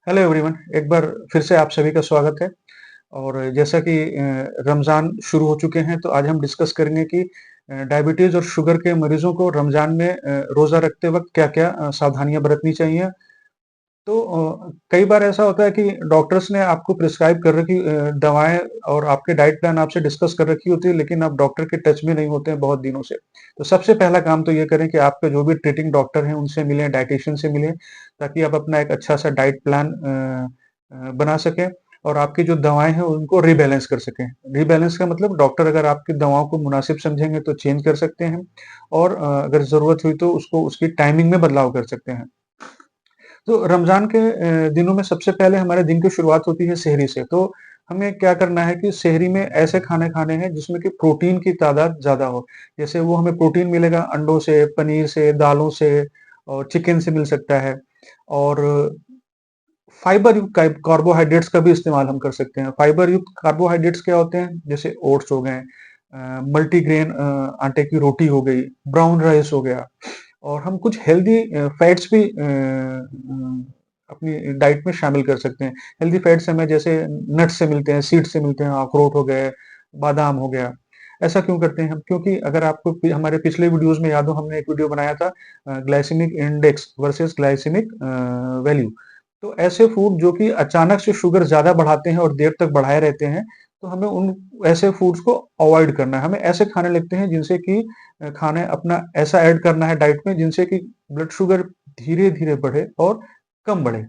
Hello everyone, एक बार फिर से आप सभी का स्वागत है। और जैसा कि रमज़ान शुरू हो चुके हैं, तो आज हम डिस्कस करेंगे कि डायबिटीज़ और शुगर के मरीजों को रमज़ान में रोज़ा रखते वक़्त क्या-क्या सावधानियाँ बरतनी चाहिए। तो कई बार ऐसा होता है कि डॉक्टर्स ने आपको प्रिस्क्राइब कर रखी दवाएँ और आपके डाइट प्लान आपसे डिस्कस कर रखी होती है, लेकिन आप डॉक्टर के टच में नहीं होते हैं बहुत दिनों से। तो सबसे पहला काम तो ये करें कि आपके जो भी ट्रीटिंग डॉक्टर हैं, उनसे मिलें, डायटीशियन से मिलें, ताकि आप अपना एक अच्छा-सा डाइट प्लान बना सकें और आपकी जो दवाएँ हैं, उनको रीबैलेंस कर सकें। रीबैलेंस का मतलब डॉक्टर अगर आपकी दवाओं को मुनासिब समझेंगे, तो चेंज कर सकते हैं और अगर ज़रूरत हुई तो उसको उसकी टाइमिंग में बदलाव कर सकते हैं। तो रमज़ान के दिनों में सबसे पहले हमारे दिन की शुरुआत होती है सेहरी से। तो हमें क्या करना है कि सेहरी में ऐसे खाने खाने हैं जिसमें कि प्रोटीन की तादाद ज़्यादा हो। जैसे वो हमें प्रोटीन मिलेगा अंडों से, पनीर से, दालों से और चिकन से मिल सकता है। और फाइबर युक्त कार्बोहाइड्रेट्स का भी इस्तेमाल हम कर सकते हैं। फाइबर युक्त कार्बोहाइड्रेट्स क्या होते हैं? जैसे ओट्स हो गए, मल्टीग्रेन आटे की रोटी हो गई, ब्राउन राइस हो गया। और हम कुछ हेल्दी फैट्स भी अपनी डाइट में शामिल कर सकते हैं। हेल्दी फैट्स हमें जैसे नट्स से मिलते हैं, सीड्स से मिलते हैं, अखरोट हो गए, बादाम हो गया। ऐसा क्यों करते हैं हम? क्योंकि अगर आपको हमारे पिछले वीडियोस में याद हो, हमने एक वीडियो बनाया था glycemic index versus glycemic value. तो ऐसे फूड जो कि अचानक से शुगर ज्यादा बढ़ाते हैं और देर तक बढ़ाए रहते हैं, तो हमें उन ऐसे फूड्स को अवॉइड करना है। हमें ऐसे खाने लगते हैं जिनसे कि खाने अपना ऐसा ऐड करना है डाइट में जिनसे कि ब्लड शुगर धीरे-धीरे बढ़े और कम बढ़े।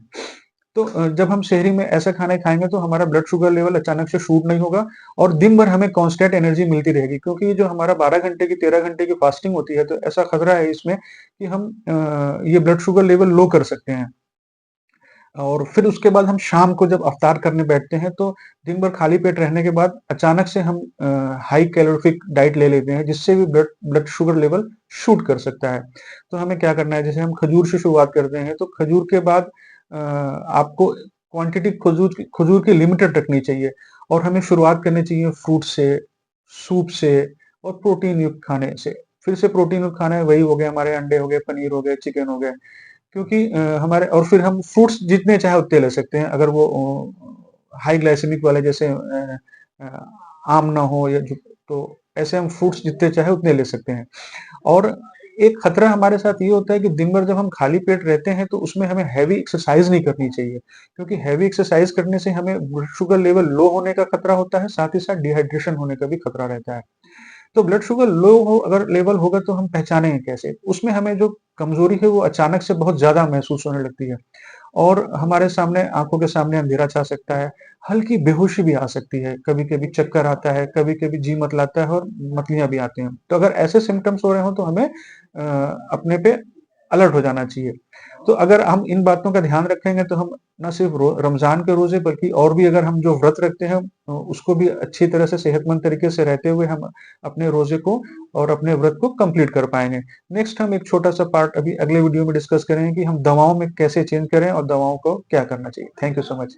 तो जब हम शहरी में ऐसे खाने खाएँगे तो हमारा ब्लड शुगर लेवल अचानक से शूट नहीं होगा और दिन भर हमें कांस्टेंट एनर्जी मिलती रहेगी, क्योंकि ये जो हमारा 12 घंटे की 13 घंटे की फास्टिंग होती है, तो ऐसा खतरा है इसमें कि हम ये ब्लड शुगर लेवल लो कर सकते हैं। और फिर उसके बाद हम शाम को जब अफ्तार करने बैठते हैं, तो दिन भर खाली पेट रहने के बाद अचानक से हम हाई कैलोरीफिक डाइट ले लेते हैं, जिससे भी blood blood sugar level shoot कर सकता है। तो हमें क्या करना है, जैसे हम खजूर से शुरुआत करते हैं, तो खजूर के बाद आपको क्वांटिटी खजूर की लिमिटेड रखनी चाहिए और हमें शुरुआत करनी चाहिए फ्रूट से, सूप से और प्रोटीन युक्त खाने से। फिर से प्रोटीन युक्त खाने वही हो गए, हमारे अंडे हो गए, पनीर हो गए, चिकन हो गए। क्योंकि हमारे और फिर हम फ्रूट्स जितने चाहे उतने ले सकते हैं, अगर वो हाई ग्लाइसेमिक वाले जैसे आम ना हो या जो, तो ऐसे हम फ्रूट्स जितने चाहे उतने ले सकते हैं। और एक खतरा हमारे साथ ये होता है कि दिन भर जब हम खाली पेट रहते हैं, तो उसमें हमें हैवी एक्सरसाइज नहीं करनी चाहिए, क्योंकि हैवी एक्सरसाइज करने से हमें ब्लड शुगर लेवल लो होने का खतरा होता है, साथ ही साथ डिहाइड्रेशन होने का भी खतरा रहता है। तो ब्लड शुगर लो हो अगर लेवल होगा, तो हम पहचानेंगे कैसे? उसमें हमें जो कमजोरी है वो अचानक से बहुत ज्यादा महसूस होने लगती है और हमारे सामने आंखों के सामने अंधेरा छा सकता है, हल्की बेहोशी भी आ सकती है, कभी कभी चक्कर आता है, कभी कभी जी मतलाता है और मतलियां भी आती हैं। तो अगर ऐसे सिम्टम्स हो रहे हो तो हमें अपने पे अलर्ट हो जाना चाहिए। तो अगर हम इन बातों का ध्यान रखेंगे, तो हम न सिर्फ रमजान के रोजे, बल्कि और भी अगर हम जो व्रत रखते हैं उसको भी अच्छी तरह से सेहतमंद तरीके से रहते हुए हम अपने रोजे को और अपने व्रत को कंप्लीट कर पाएंगे। नेक्स्ट हम एक छोटा सा पार्ट अभी अगले वीडियो में डिस्कस करेंगे कि हम दवाओं में कैसे चेंज करें और दवाओं को क्या करना चाहिए। Thank you so much.